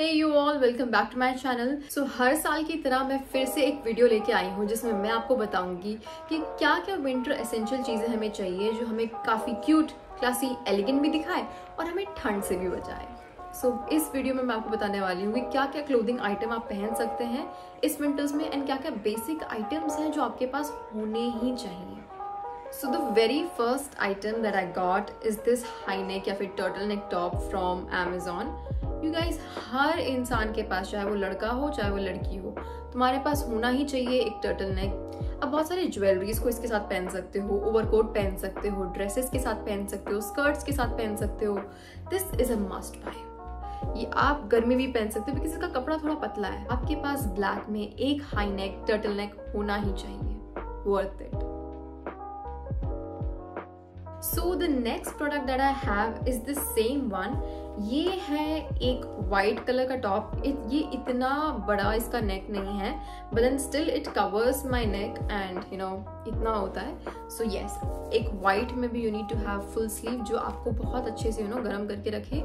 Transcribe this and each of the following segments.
Hey you all, welcome back to my channel. So हर साल की तरह मैं फिर से एक वीडियो लेके आई हूँ जिसमें मैं आपको बताऊंगी कि क्या क्या विंटर एसेंशियल चीजें हमें चाहिए जो हमें काफी क्यूट, क्लासी, एलिगेंट भी दिखाए और हमें ठंड से भी बचाए। So इस वीडियो में मैं आपको बताने वाली हूँ कि क्या क्या क्लोथिंग आइटम आप पहन सकते हैं इस विंटर्स में एंड क्या क्या बेसिक आइटम्स हैं जो आपके पास होने ही चाहिए। So the very first item that I got is this high neck या फिर turtle neck top from Amazon. You guys, हर इंसान के पास, चाहे वो लड़का हो चाहे वो लड़की हो, तुम्हारे पास होना ही चाहिए एक टर्टल नेक। अब बहुत सारी ज्वेलरीज को इसके साथ पहन सकते हो, ओवरकोट पहन सकते हो, ड्रेसेस के साथ पहन सकते हो, स्कर्ट्स के साथ पहन सकते हो। This is a must buy. ये आप गर्मी भी पहन सकते हो बिकॉज इसका कपड़ा थोड़ा पतला है। आपके पास ब्लैक में एक हाई नेक टर्टल नेक होना ही चाहिए। Worth it. So the next product that I have is the same one. ये है एक white कलर का टॉप। ये इतना बड़ा इसका नेक नहीं है, but then still it covers my neck and you know इतना होता है। So yes, एक white में भी you need to have full sleeve जो आपको बहुत अच्छे से गर्म करके रखे।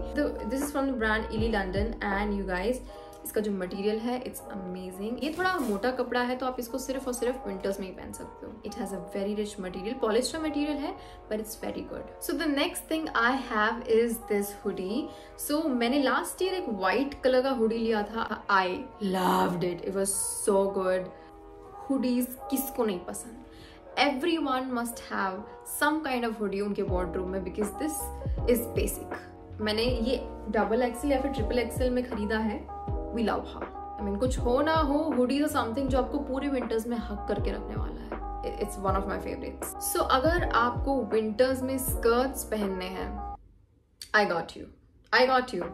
This is from the brand Illy London and you guys, इसका जो मटेरियल है इट्स अमेजिंग। ये थोड़ा मोटा कपड़ा है तो आप इसको सिर्फ और सिर्फ विंटर्स में ही पहन सकते हो। It has a very rich material, polyester material है but it's very good. So the next thing I have is this hoodie. So मैंने लास्ट ईयर एक व्हाइट कलर का हुडी लिया था। I loved it, it was so good. Hoodies किसको नहीं पसंद? Everyone must have some kind of hoodie उनके wardrobe में because this is basic। मैंने ये XXL या फिर XXL में खरीदा है। We love her। I mean, कुछ हो ना हो, हुडी इज समथिंग जो आपको पूरे विंटर्स में हक करके रखने वाला है। It's one of my favorites। So अगर आपको विंटर्स में स्कर्ट्स पहनने हैं, I got you।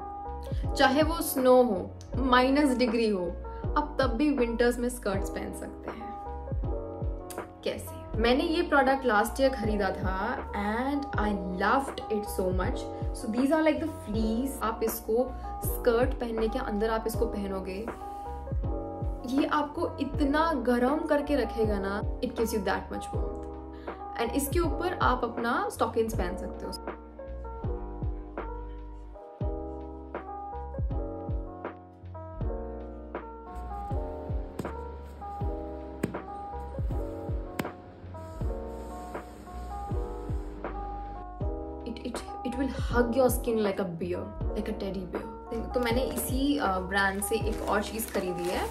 चाहे वो स्नो हो, -डिग्री हो, आप तब भी विंटर्स में स्कर्ट्स पहन सकते हैं। कैसे? मैंने ये प्रोडक्ट लास्ट ईयर खरीदा था and I loved it so much. So these are like the fleece. आप इसको स्कर्ट पहनने के अंदर आप इसको पहनोगे, ये आपको इतना गर्म करके रखेगा ना, it gives you that much warmth. And इसके ऊपर आप अपना स्टॉकिंग्स पहन सकते हो। It will hug your skin like a bear, like a teddy bear। तो मैंने इसी ब्रांड से एक और चीज खरीदी है।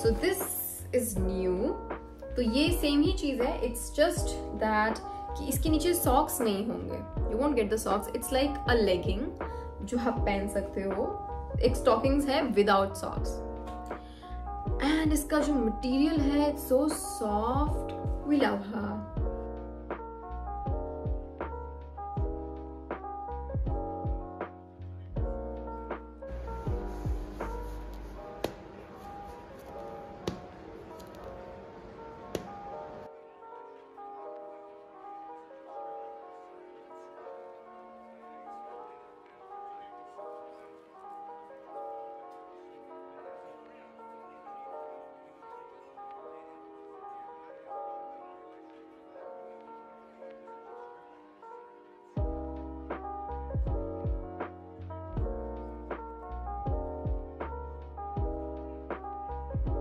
So this is new। तो ये सेम ही चीज है। It's just that कि इसके नीचे सॉक्स नहीं होंगे। You won't get the socks। It's like a legging जो आप पहन सकते हो। एक स्टॉकिंग्स है विदाउट सॉक्स। एंड इसका जो मटेरियल है it's so soft। We love her।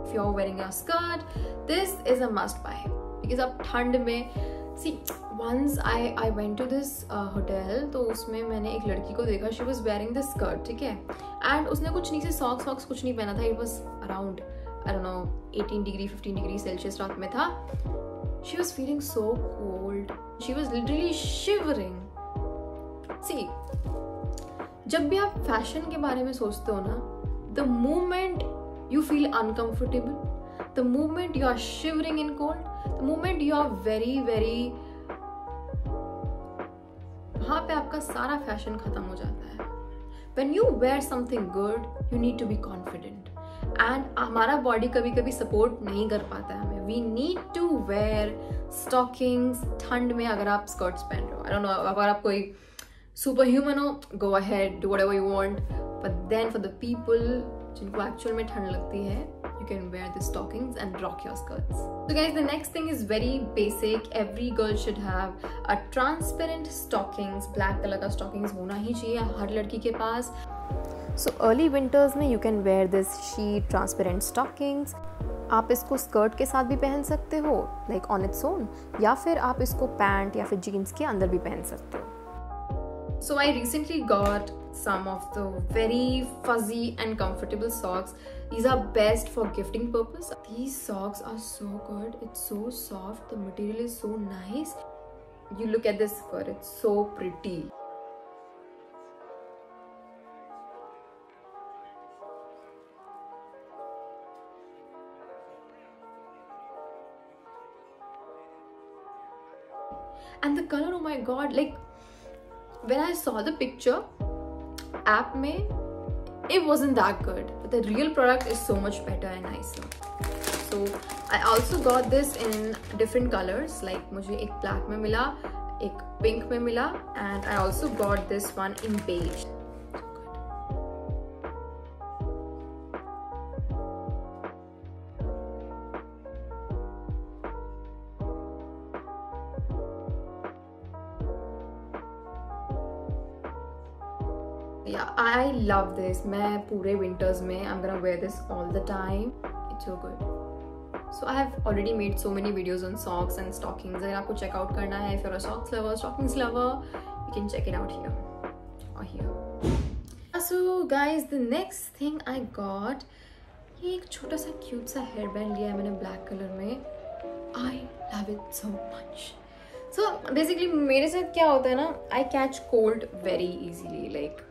If you're wearing a skirt, this is a must buy because अब ठंड में see once I went to this hotel, तो उसमें मैंने एक लड़की को देखा। she was wearing this skirt, ठीक है, and उसने कुछ नीचे सॉक्स कुछ नहीं पहना था। it was around I don't know 18 degree 15 degree Celsius रात में था। she was feeling so cold, she was literally shivering। see जब भी आप फैशन के बारे में सोचते हो ना, the moment you feel uncomfortable, the moment you are shivering in cold, the moment you are very वहां पे आपका सारा फैशन खत्म हो जाता है। When you wear something good, you need to be confident। and हमारा बॉडी कभी कभी सपोर्ट नहीं कर पाता है हमें। We need to wear stockings ठंड में। अगर आप स्कर्ट्स पहन रहे हो, I don't know, अगर आप कोई सुपर ह्यूमन हो, go ahead, do whatever you want, but then for the people जिनको एक्चुअल में ठंड लगती है, you can wear the stockings and rock your skirts। So guys, the next thing is very basic। Every girl should have a transparent stockings। black color का stockings होना ही चाहिए हर लड़की के पास। सो अर्ली विंटर्स में you can wear this sheet transparent stockings. आप इसको skirt के साथ भी पहन सकते हो लाइक ऑन इट्स ओन, या फिर आप इसको पैंट या फिर जीन्स के अंदर भी पहन सकते हो। So I recently got some of the very fuzzy and comfortable socks. These are best for gifting purpose. These socks are so good. It's so soft. The material is so nice. You look at this fur. It's so pretty. And the color, oh my god, like when I saw the picture app mein, it wasn't that good, but the real product is so much better and nicer. So I also got this in different colors, like मुझे एक black में मिला, एक pink में मिला, and I also got this one in beige. Yeah, I love this. मैं पूरे winters में I'm gonna wear this all the time. It's so good. So I have already made so many videos on socks and stockings. अगर आपको check out करना है, if you're a socks lover, stockings lover, you can check it out here or here. So guys, the next thing I got, ये एक छोटा सा cute सा hairband लिया है मैंने black color में. I love it so much. So basically मेरे साथ क्या होता है ना, I catch cold very easily, like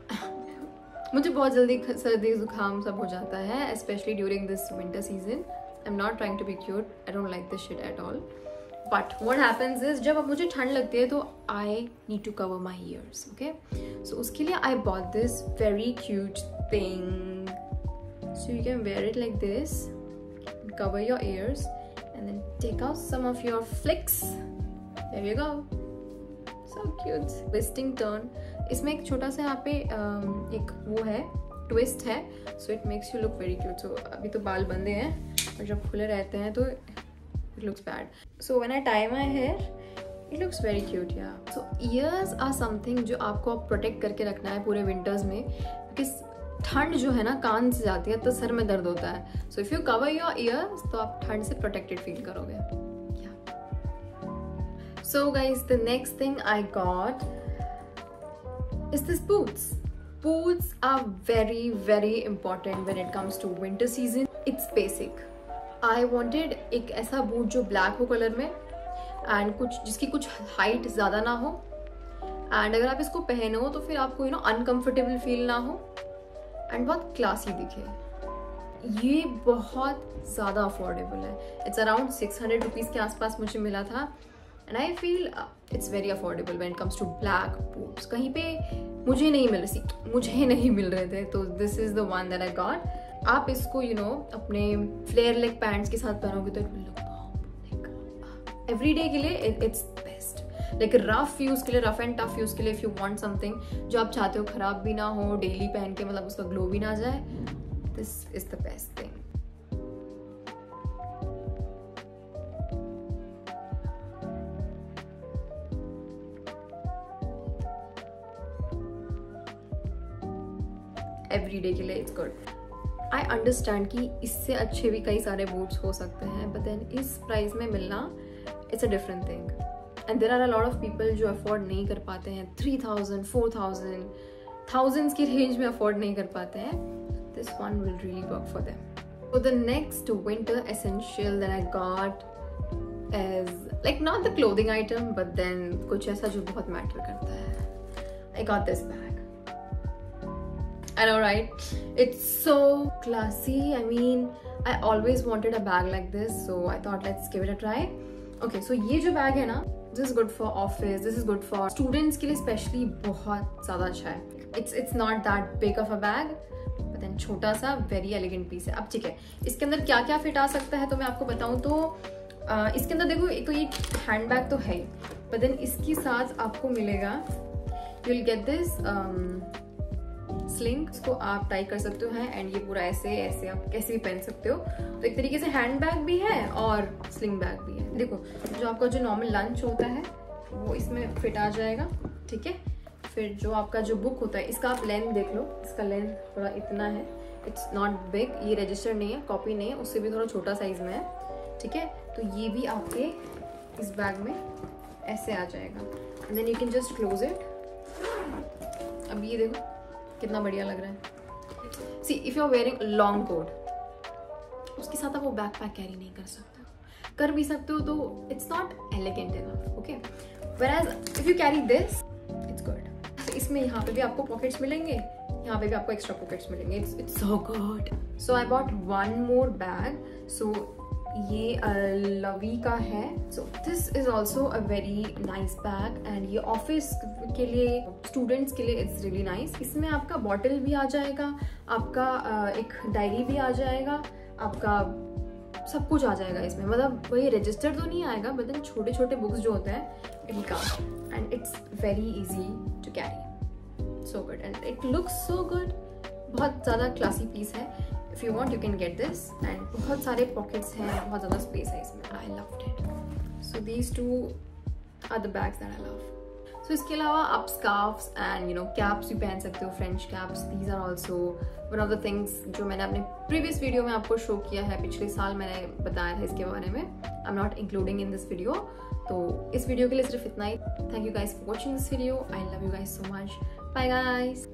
मुझे बहुत जल्दी सर्दी जुकाम सब हो जाता है, especially during this winter season. I'm not trying to be cute. I don't like this shit at all. But what happens is जब अब मुझे ठंड लगती है तो I need to cover my ears, okay? So उसके लिए I bought this very cute thing. So you can wear it like this, cover your ears, and then take out some of your flicks. There you go. So cute. Twisting turn. इसमें एक छोटा सा यहाँ पे एक वो है twist है, so it makes you look very cute. So अभी तो बाल बंदे हैं और जब खुले रहते हैं तो it looks bad. So when I tie my hair, it looks very cute, yeah. So ears are something जो आपको प्रोटेक्ट करके रखना है पूरे विंटर्स में, क्योंकि ठंड जो है ना कान से जाती है तो सर में दर्द होता है. So if you cover your ears तो आप ठंड से प्रोटेक्टेड फील करोगे. So guys, the next thing I got is this boots. Boots are very very important when it comes to winter season. It's basic. I wanted एक ऐसा boot जो black हो colour में and कुछ जिसकी कुछ height ज़्यादा ना हो, and अगर आप इसको पहनो तो फिर आपको uncomfortable feel ना हो and बहुत classy दिखे. ये बहुत ज़्यादा affordable है. It's around 600 rupees के आसपास मुझे मिला था. And I feel it's very affordable when it comes to black boots. कहीं पे मुझे नहीं मिल रहे थे, तो this is the one that I got. आप इसको अपने flare leg pants के साथ पहनोगे तो it will look like everyday के लिए it's best. Like rough use के लिए, rough and tough use के लिए, if you want something जो आप चाहते हो खराब भी ना हो, daily पहन के मतलब उसका glow भी ना जाए, this is the best thing. Everyday के लिए इट्स गुड. आई अंडरस्टैंड कि इससे अच्छे भी कई सारे बूट्स हो सकते हैं, बट देन इस प्राइस में मिलना it's a different thing. And there are a lot of people जो अफोर्ड नहीं कर पाते हैं, 3000 4000 thousands की रेंज में अफोर्ड नहीं कर पाते हैं. This one will really work for them. So the next winter essential that I got is like not the clothing item, but then कुछ ऐसा जो बहुत मैटर करता है. I got this bag. I know, right? It's so classy. I mean, I always wanted a bag like this, so I thought let's give it a try. Okay, so ये जो bag है ना, this is good for office. This is good for students के लिए especially बहुत ज़्यादा अच्छा है. It's not that big of a bag, but then छोटा सा very elegant piece है. अब ठीक है, इसके अंदर क्या क्या फिट आ सकता है तो मैं आपको बताऊँ तो इसके अंदर देखो एक तो ये हैंड बैग तो है, but then इसके साथ आपको मिलेगा, you'll get this स्लिंग. इसको आप टाई कर सकते हो एंड ये पूरा ऐसे आप कैसे भी पहन सकते हो. तो एक तरीके से हैंड बैग भी है और स्लिंग बैग भी है. देखो जो आपका जो नॉर्मल लंच होता है वो इसमें फिट आ जाएगा, ठीक है. फिर जो आपका जो बुक होता है, इसका आप लेंथ देख लो, इसका लेंथ थोड़ा इतना है, इट्स नॉट बिग, ये रजिस्टर नहीं है, कॉपी नहीं है, उससे भी थोड़ा छोटा साइज में है, ठीक है। तो ये भी आपके इस बैग में ऐसे आ जाएगा, and then you can just close it. अब ये देखो कितना बढ़िया लग रहा है। See if you are wearing long coat, उसके साथ आप वो बैक पैक कैरी नहीं कर सकते, कर भी सकते हो तो it's not elegant enough, okay. Whereas if you carry this it's good. तो इसमें यहाँ पे भी आपको पॉकेट्स मिलेंगे, यहाँ पे भी आपको एक्स्ट्रा पॉकेट्स मिलेंगे, it's so good. So I bought one more bag, so ये लवी का है। So this is also a very nice bag, and ये ऑफिस के लिए, स्टूडेंट्स के लिए इट्स रियली नाइस। इसमें आपका बॉटल भी आ जाएगा, आपका एक डायरी भी आ जाएगा, आपका सब कुछ आ जाएगा इसमें। मतलब वही रजिस्टर तो नहीं आएगा, बट छोटे छोटे बुक्स जो होते हैं it come, and it's very easy to carry, so good, and it looks so good. बहुत ज़्यादा क्लासी पीस है। If you want you can get this, and बहुत सारे पॉकेट्स हैं, बहुत ज़्यादा स्पेस है इसमें। I loved it. So these two are the bags that I love. So इसके अलावा आप scarfs and you know caps भी पहन सकते हो, French caps. These are also one of the things जो मैंने अपने प्रीवियस वीडियो में आपको शो किया है, पिछले साल मैंने बताया था इसके बारे में। I am not including in this video. तो इस वीडियो के लिए सिर्फ इतना ही। Thank you guys for watching this video. I love you guys so much. Bye guys.